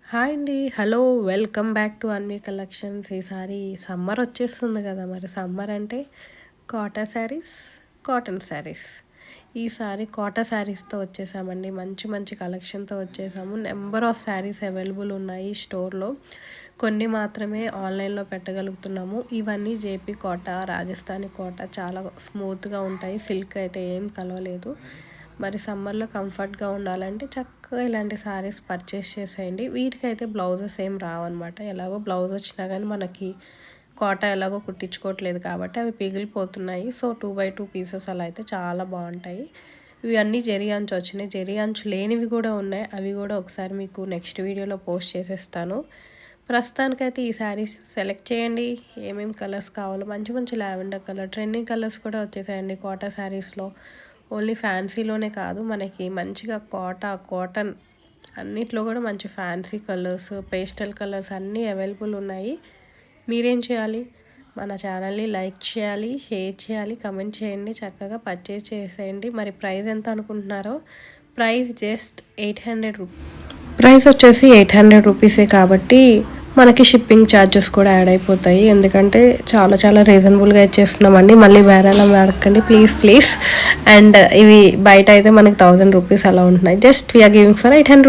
Hi అండి. Hello! Welcome back to Anvi collections. ఈసారి summer వచ్చేస్తుంది కదా! మరి సమ్మర్ అంటే కాటన్ శారీస్. ఈసారి కాటన్ శారీస్‌తో వచ్చేసామండి. మంచి మంచి కలెక్షన్‌తో వచ్చేసాము. నెంబర్ ఆఫ్ శారీస్ అవైలబుల్ ఉన్నాయి స్టోర్‌లో. కొన్ని మాత్రమే ఆన్‌లైన్‌లో పెట్టగలుగుతున్నాము. ఇవన్నీ జేపీ కోట, రాజస్థానీ కోట చాలా స్మూత్‌గా ఉంటాయి. సిల్క్ అయితే ఏం కలవలేదు. మరి సమ్మర్లో కంఫర్ట్గా ఉండాలంటే చక్కగా ఇలాంటి శారీస్ పర్చేస్ చేసేయండి. వీటికైతే బ్లౌజెస్ ఏం రావన్నమాట. ఎలాగో బ్లౌజ్ వచ్చినా కానీ మనకి కాట ఎలాగో కుట్టించుకోవట్లేదు కాబట్టి అవి పిగిలిపోతున్నాయి. సో 2x2 పీసెస్ అలా అయితే చాలా బాగుంటాయి. ఇవి అన్నీ జరీ అంచు వచ్చినాయి. జరీ అంచు లేనివి కూడా ఉన్నాయి. అవి కూడా ఒకసారి మీకు నెక్స్ట్ వీడియోలో పోస్ట్ చేసేస్తాను. ప్రస్తుతానికైతే ఈ శారీస్ సెలెక్ట్ చేయండి. ఏమేమి కలర్స్ కావాలో మంచి మంచి లావెండర్ కలర్, ట్రెండింగ్ కలర్స్ కూడా వచ్చేసాయండి కాటా శారీస్లో. ఓన్లీ ఫ్యాన్సీలోనే కాదు, మనకి మంచిగా కాటన్ అన్నిట్లో కూడా మంచి ఫ్యాన్సీ కలర్స్, పేస్టల్ కలర్స్ అన్నీ అవైలబుల్ ఉన్నాయి. మీరేం చేయాలి? మన ఛానల్ని లైక్ చేయాలి, షేర్ చేయాలి, కమెంట్ చేయండి, చక్కగా పర్చేస్ చేసేయండి. మరి ప్రైస్ ఎంత అనుకుంటున్నారో? Price just 800 rupees. ప్రైస్ వచ్చేసి 800 రూపీసే కాబట్టి మనకి షిప్పింగ్ ఛార్జెస్ కూడా యాడ్ అయిపోతాయి. ఎందుకంటే చాలా చాలా రీజనబుల్గా ఇచ్చేస్తున్నామండి. మళ్ళీ బేరాలం అడగండి ప్లీజ్. అండ్ ఇవి బయట అయితే మనకి 1000 రూపీస్ అలా ఉంటున్నాయి. Just we are giving for 800.